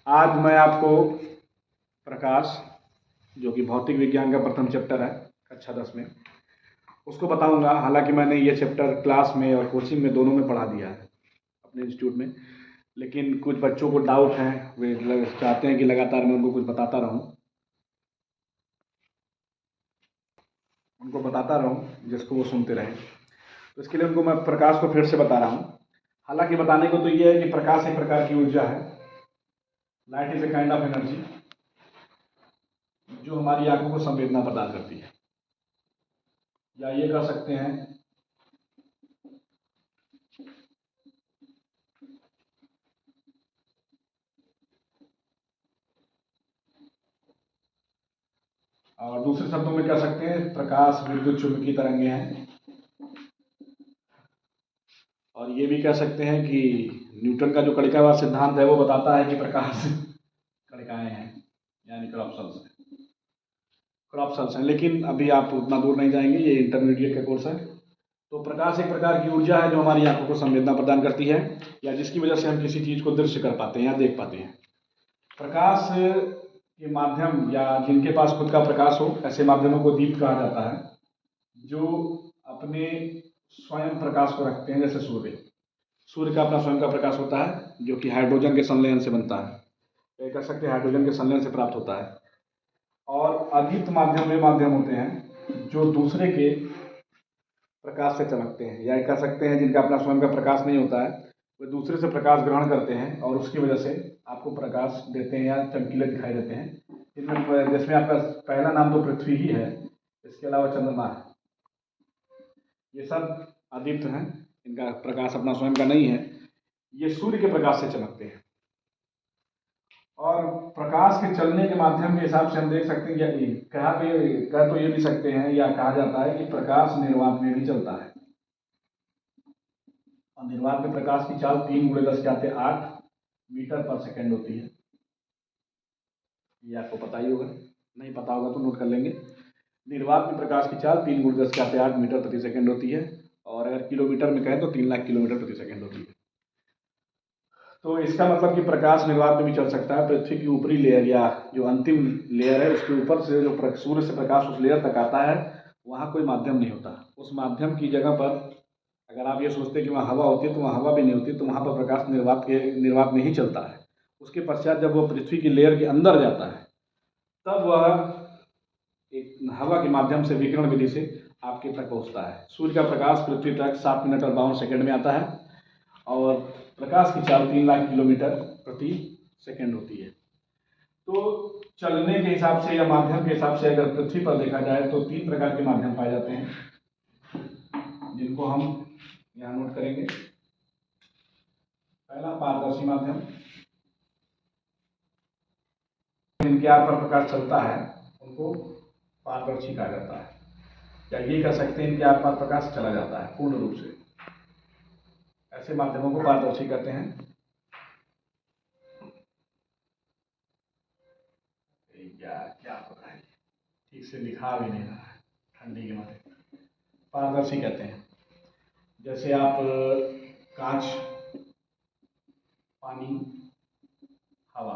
आज मैं आपको प्रकाश, जो कि भौतिक विज्ञान का प्रथम चैप्टर है कक्षा 10 में, उसको बताऊंगा। हालांकि मैंने ये चैप्टर क्लास में और कोचिंग में दोनों में पढ़ा दिया है अपने इंस्टीट्यूट में, लेकिन कुछ बच्चों को डाउट है, वे चाहते हैं कि लगातार मैं उनको कुछ बताता रहूं, जिसको वो सुनते रहें। तो इसके लिए उनको मैं प्रकाश को फिर से बता रहा हूँ। हालांकि बताने को तो ये है कि प्रकाश एक प्रकार की ऊर्जा है। Light is a kind of energy जो हमारी आंखों को संवेदना प्रदान करती है, या ये कह सकते हैं और दूसरे शब्दों में कह सकते हैं प्रकाश विद्युत चुंबकीय तरंगें हैं। और ये भी कह सकते हैं कि न्यूटन का जो कणिकावाद सिद्धांत है वो बताता है कि प्रकाश कणिकाएं हैं, यानी क्रॉप्सल्स हैं। लेकिन अभी आप उतना दूर नहीं जाएंगे, ये इंटरमीडिएट का कोर्स है। तो प्रकाश एक प्रकार की ऊर्जा है जो हमारी आंखों को संवेदना प्रदान करती है, या जिसकी वजह से हम किसी चीज को दृश्य कर पाते हैं या देख पाते हैं। प्रकाश के माध्यम, या जिनके पास खुद का प्रकाश हो, ऐसे माध्यमों को दीप कहा जाता है, जो अपने स्वयं प्रकाश को रखते हैं। जैसे सूर्य का अपना स्वयं का प्रकाश होता है, जो कि हाइड्रोजन के संलयन से बनता है, तो ये कह सकते हैं हाइड्रोजन के संलयन से प्राप्त होता है। और अदीप्त माध्यम वे माध्यम होते हैं जो दूसरे के प्रकाश से चमकते हैं, या कह सकते हैं जिनका अपना स्वयं का प्रकाश नहीं होता है, वे दूसरे से प्रकाश ग्रहण करते हैं और उसकी वजह से आपको प्रकाश देते हैं या चमकीले दिखाई देते हैं। जिसमें आपका पहला नाम तो पृथ्वी ही है, इसके अलावा चंद्रमा है। ये सब अदीप्त हैं, इनका प्रकाश अपना स्वयं का नहीं है, ये सूर्य के प्रकाश से चमकते हैं। और प्रकाश के चलने के माध्यम के हिसाब से हम देख सकते हैं, या कह तो ये भी सकते हैं, या कहा जाता है कि प्रकाश निर्वात में भी चलता है। और निर्वात में प्रकाश की चाल 3 × 10⁸ मीटर पर सेकेंड होती है। ये आपको पता ही होगा, नहीं पता होगा तो नोट कर लेंगे। निर्वात में प्रकाश की चाल 3 × 10⁸ मीटर प्रति सेकेंड होती है, और अगर किलोमीटर में कहें तो 3 लाख किलोमीटर प्रति सेकेंड होती है। तो इसका मतलब कि प्रकाश निर्वात में भी चल सकता है। पृथ्वी की ऊपरी लेयर, या जो अंतिम लेयर है, उसके ऊपर से जो सूर्य से प्रकाश उस लेयर तक आता है, वहाँ कोई माध्यम नहीं होता। उस माध्यम की जगह पर अगर आप ये सोचते हैं कि वहाँ हवा होती है, तो वहाँ हवा भी नहीं होती, तो वहाँ पर प्रकाश निर्वात में ही चलता है। उसके पश्चात जब वो पृथ्वी की लेयर के अंदर जाता है, तब वह एक हवा के माध्यम से विकिरण विधि से आपके तक पहुँचता है। सूर्य का प्रकाश पृथ्वी तक 7 मिनट और 52 सेकेंड में आता है, और प्रकाश की चाल 3 लाख किलोमीटर प्रति सेकेंड होती है। तो चलने के हिसाब से या माध्यम के हिसाब से अगर पृथ्वी पर देखा जाए तो 3 प्रकार के माध्यम पाए जाते हैं, जिनको हम यहाँ नोट करेंगे। पहला पारदर्शी माध्यम, जिनके आर पर प्रकाश चलता है उनको पारदर्शी कहा जाता है, या ये कह सकते हैं इनके आर पार प्रकाश चला जाता है पूर्ण रूप से। ऐसे माध्यमों को पारदर्शी कहते हैं। क्या पता है, ठीक से लिखा भी नहीं रहा है ठंडी के मारे। पारदर्शी कहते हैं। जैसे आप कांच, पानी, हवा,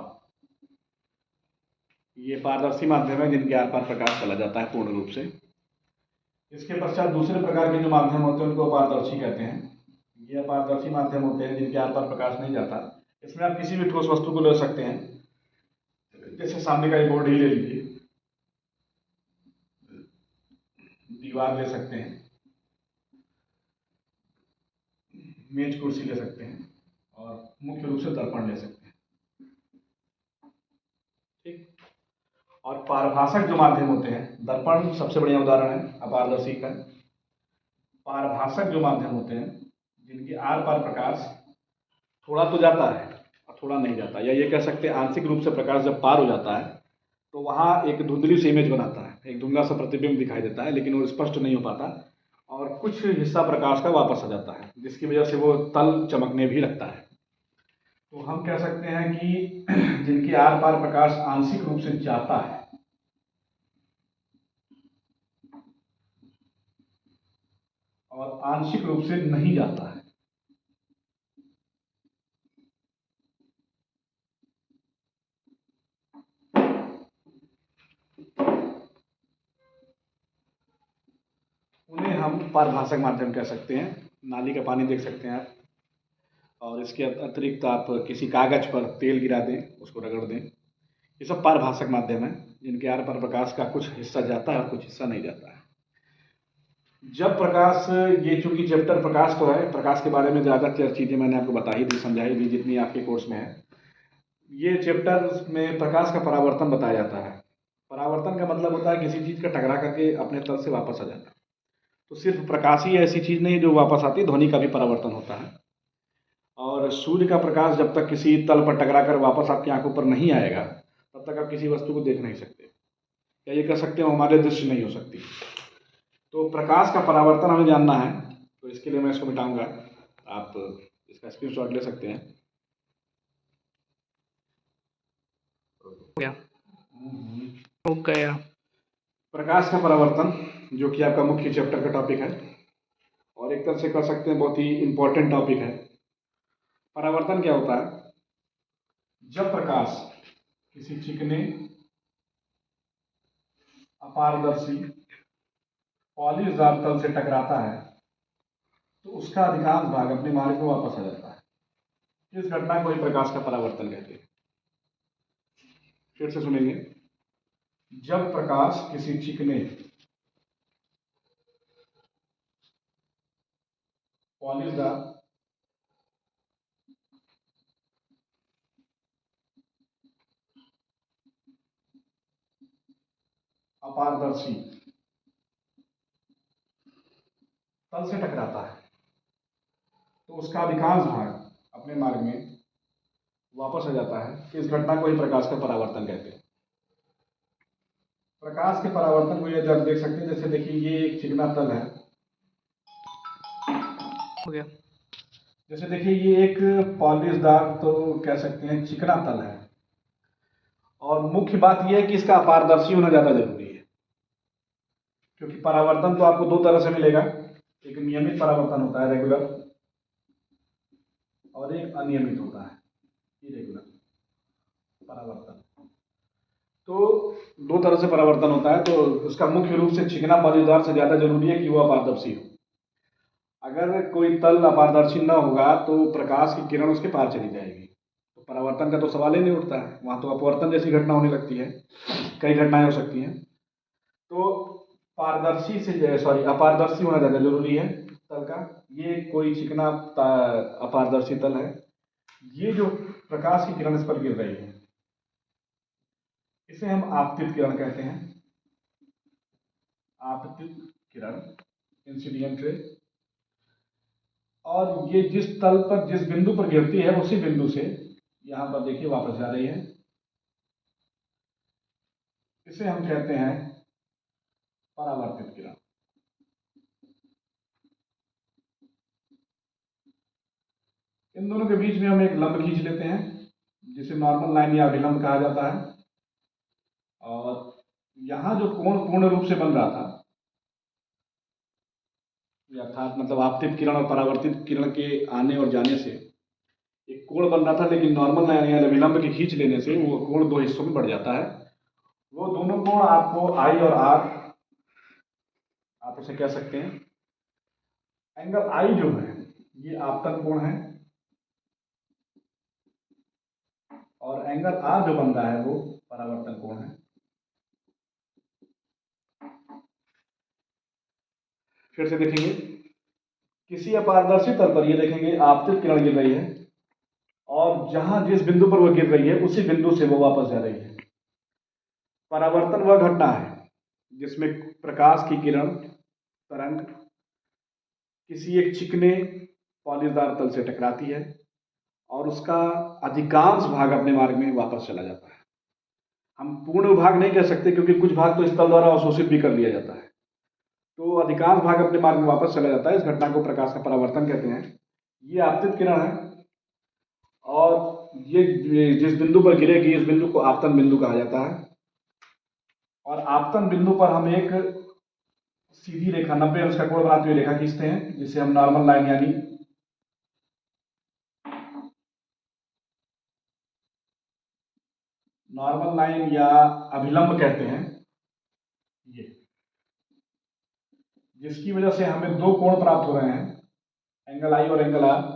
ये पारदर्शी माध्यम है जिनके आर पार प्रकाश चला जाता है पूर्ण रूप से। इसके पश्चात दूसरे प्रकार के जो माध्यम होते हैं उनको अपारदर्शी कहते हैं। ये अपारदर्शी माध्यम होते हैं जिनके आर पार प्रकाश नहीं जाता। इसमें आप किसी भी ठोस वस्तु को ले सकते हैं, जैसे सामने का एक बोर्ड ही ले लीजिए, दीवार ले सकते हैं, मेज कुर्सी ले सकते हैं, और मुख्य रूप से दर्पण ले सकते हैं। ठीक। और पारभाषक जो माध्यम होते हैं, दर्पण सबसे बढ़िया उदाहरण है अपारदर्शी का। पारभाषक जो माध्यम होते हैं, जिनके आर पार प्रकाश थोड़ा तो जाता है और थोड़ा नहीं जाता, या ये कह सकते हैं आंशिक रूप से प्रकाश जब पार हो जाता है तो वहाँ एक धुंधली सी इमेज बनाता है, एक धुंधला सा प्रतिबिंब दिखाई देता है, लेकिन वो स्पष्ट नहीं हो पाता, और कुछ हिस्सा प्रकाश का वापस आ जाता है, जिसकी वजह से वो तल चमकने भी लगता है। तो हम कह सकते हैं कि जिनके आर पार प्रकाश आंशिक रूप से जाता है और आंशिक रूप से नहीं जाता है, पारभाषक माध्यम कह सकते हैं। नाली का पानी देख सकते हैं आप, और इसके अतिरिक्त आप किसी कागज़ पर तेल गिरा दें, उसको रगड़ दें। ये सब पारभाषक माध्यम है जिनके आर पार प्रकाश का कुछ हिस्सा जाता है और कुछ हिस्सा नहीं जाता है। जब प्रकाश, ये चूंकि चैप्टर प्रकाश तो है, प्रकाश के बारे में ज़्यादातर चीज़ें मैंने आपको बताई दी, समझाई दी जितनी आपके कोर्स में है। ये चैप्टर में प्रकाश का परावर्तन बताया जाता है। परावर्तन का मतलब होता है किसी चीज़ का टकरा करके अपने तल से वापस आ जाना। तो सिर्फ प्रकाश ही ऐसी चीज़ नहीं जो वापस आती, ध्वनि का भी परावर्तन होता है। और सूर्य का प्रकाश जब तक किसी तल पर टकरा कर वापस आपकी आंखों पर नहीं आएगा, तब तक आप किसी वस्तु को देख नहीं सकते, या ये कह सकते हो हमारे दृश्य नहीं हो सकती। तो प्रकाश का परावर्तन हमें जानना है, तो इसके लिए मैं इसको मिटाऊंगा। आप इसका स्क्रीनशॉट ले सकते हैं। हो गया। प्रकाश का परावर्तन जो कि आपका मुख्य चैप्टर का टॉपिक है, और एक तरह से कह सकते हैं बहुत ही इंपॉर्टेंट टॉपिक है। परावर्तन क्या होता है? जब प्रकाश किसी चिकने, अपारदर्शी, पॉलिशदार तल से टकराता है तो उसका अधिकांश भाग अपने मार्ग में वापस आ जाता है। इस घटना को ही प्रकाश का परावर्तन कहते हैं। फिर से सुनेंगे। जब प्रकाश किसी चिकने, पॉलिशदार, अपारदर्शी तल से टकराता है तो उसका अधिकांश भाग अपने मार्ग में वापस आ जाता है। इस घटना को ही प्रकाश का परावर्तन कहते हैं। प्रकाश के परावर्तन को ये जब देख सकते हैं, जैसे देखिए ये एक चिकना तल है, हो गया। जैसे देखिए ये एक पॉलिशदार, तो कह सकते हैं चिकना तल है। और मुख्य बात यह है कि इसका अपारदर्शी होना ज़्यादा जरूरी है, क्योंकि परावर्तन तो आपको दो तरह से मिलेगा। एक नियमित परावर्तन होता है, रेगुलर, और एक अनियमित होता है, इरेगुलर परावर्तन। तो दो तरह से परावर्तन होता है। तो उसका मुख्य रूप से चिकना पॉलिशदार से ज़्यादा जरूरी है कि वो अपारदर्शी हो। अगर कोई तल अपारदर्शी न होगा तो प्रकाश की किरण उसके पार चली जाएगी, तो परावर्तन का तो सवाल ही नहीं उठता है। वहाँ तो अपवर्तन जैसी घटना होने लगती है, कई घटनाएं हो सकती हैं। तो पारदर्शी से अपारदर्शी होना ज़्यादा जरूरी है तल का। ये कोई चिकना अपारदर्शी तल है। ये जो प्रकाश की किरण इस पर गिर रही है, इसे हम आपतित किरण कहते हैं। आपतित किरण, इंसिडेंट रे। और ये जिस तल पर, जिस बिंदु पर गिरती है, उसी बिंदु से यहां पर देखिए वापस जा रही है। इसे हम कहते हैं परावर्तित किरण। इन दोनों के बीच में हम एक लंब खींच लेते हैं, जिसे नॉर्मल लाइन या अभिलंब कहा जाता है। और यहां जो कोण पूर्ण रूप से बन रहा था, अर्थात मतलब आपतित किरण और परावर्तित किरण के आने और जाने से एक कोण बन रहा था, लेकिन नॉर्मल लाइन या विलंब के खींच लेने से वो कोण दो हिस्सों में बढ़ जाता है। वो दोनों कोण आपको आई और आर, आप उसे कह सकते हैं। एंगल आई जो है ये आपतन कोण है, और एंगल आर जो बन रहा है वो परावर्तन कोण है। फिर से देखेंगे, किसी अपारदर्शी तल पर ये देखेंगे आपतित किरण गिर रही है, और जहां जिस बिंदु पर वो गिर रही है उसी बिंदु से वो वापस जा रही है। परावर्तन वह घटना है जिसमें प्रकाश की किरण, तरंग किसी एक चिकने पॉलिशदार तल से टकराती है और उसका अधिकांश भाग अपने मार्ग में वापस चला जाता है। हम पूर्ण भाग नहीं कह सकते, क्योंकि कुछ भाग तो इस तल द्वारा अवशोषित भी कर लिया जाता है। तो अधिकांश भाग अपने मार्ग में वापस चला जाता है। इस घटना को प्रकाश का परावर्तन कहते हैं। ये आपतित किरण है, और ये जिस बिंदु पर गिरेगी इस बिंदु को आपतन बिंदु कहा जाता है। और आपतन बिंदु पर हम एक सीधी रेखा 90 अंश का कोण बनाते हुए रेखा खींचते हैं, जिसे हम नॉर्मल लाइन यानी नॉर्मल लाइन या अभिलंब कहते हैं। ये जिसकी वजह से हमें दो कोण प्राप्त हो रहे हैं, एंगल आई और एंगल आर।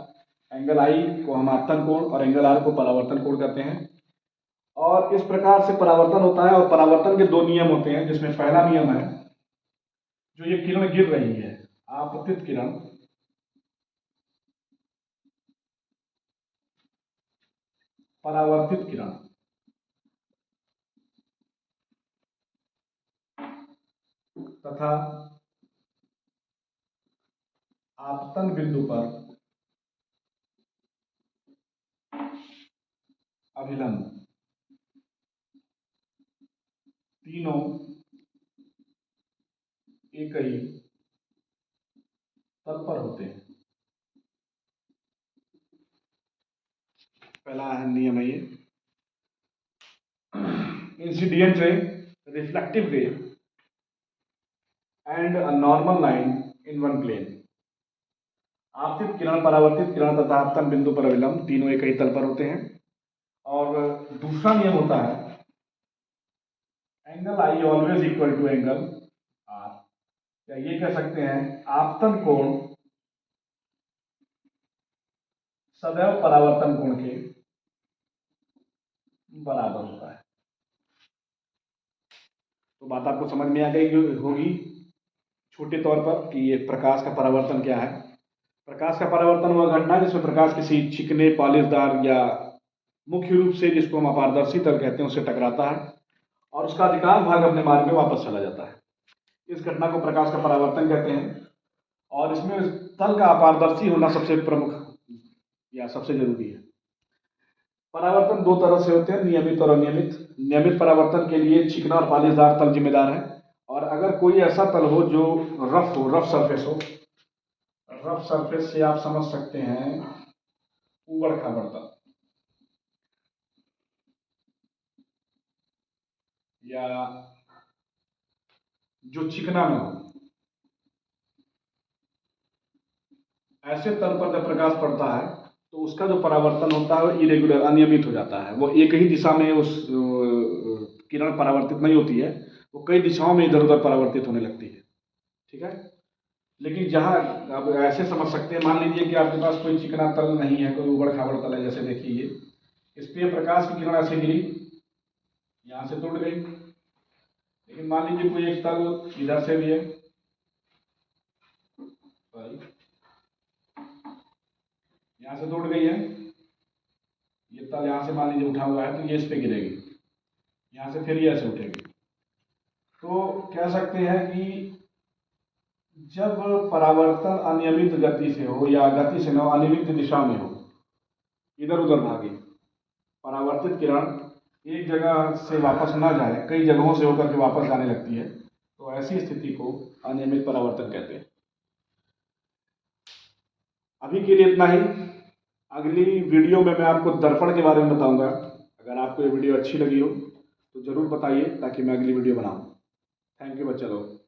एंगल आई को हम आपतन कोण और एंगल आर को परावर्तन कोण कहते हैं। और इस प्रकार से परावर्तन होता है, और परावर्तन के दो नियम होते हैं, जिसमें पहला नियम है, जो ये किरण गिर रही है, आपतित किरण, परावर्तित किरण, तथा आपतन बिंदु पर अभिलंब, तीनों एक ही तल पर होते हैं। पहला नियम है ये। Incident ray, reflective ray and a normal line in one plane. आपतित किरण, परावर्तित किरण तथा आपतन बिंदु पर अभिलंब तीनों एक ही तल पर होते हैं। और दूसरा नियम होता है, angle I always equal to angle R, या ये कह सकते हैं आपतन कोण सदैव परावर्तन कोण के बराबर होता है। तो बात आपको समझ में आ गई होगी छोटे तौर पर कि ये प्रकाश का परावर्तन क्या है। प्रकाश का परावर्तन वह घटना है जिसमें प्रकाश किसी चिकने, पॉलिशदार या मुख्य रूप से जिसको हम अपारदर्शी तल कहते हैं उससे टकराता है और उसका अधिकांश भाग अपने मार्ग में वापस चला जाता है। इस घटना को प्रकाश का परावर्तन कहते हैं। और इसमें तल का अपारदर्शी होना सबसे प्रमुख या सबसे जरूरी है। परावर्तन दो तरह से होते हैं, नियमित और अनियमित। नियमित परावर्तन के लिए चिकना और पॉलिशदार तल जिम्मेदार है। और अगर कोई ऐसा तल हो जो रफ हो, रफ सरफेस हो, रफ सरफेस से आप समझ सकते हैं ऊबड़ खाबड़ तल, या जो चिकना में हो, ऐसे तल पर जब प्रकाश पड़ता है तो उसका जो परावर्तन होता है वो इरेगुलर, अनियमित हो जाता है। वो एक ही दिशा में उस किरण परावर्तित नहीं होती है, वो कई दिशाओं में इधर उधर परावर्तित होने लगती है। ठीक है। लेकिन जहाँ आप ऐसे समझ सकते हैं, मान लीजिए कि आपके पास कोई चिकना तल नहीं है, कोई उबड़ खाबड़ तल है, जैसे देखिए इस पर प्रकाश की किरण ऐसे गिरी, यहाँ से टूट गई। लेकिन मान लीजिए कोई एक तल इधर से भी है, यहाँ से टूट गई है, ये तल यहाँ से मान लीजिए उठा हुआ है, तो ये इस पे गिरेगी, यहाँ से फिर ये ऐसे उठेगी। तो कह सकते हैं कि जब परावर्तन अनियमित गति से हो, या गति से न हो, अनियमित दिशा में हो, इधर उधर भागे, परावर्तित किरण एक जगह से वापस ना जाए, कई जगहों से होकर के वापस जाने लगती है, तो ऐसी स्थिति को अनियमित परावर्तन कहते हैं। अभी के लिए इतना ही। अगली वीडियो में मैं आपको दर्पण के बारे में बताऊंगा। अगर आपको ये वीडियो अच्छी लगी हो तो ज़रूर बताइए, ताकि मैं अगली वीडियो बनाऊं। थैंक यू बच्चा लोग।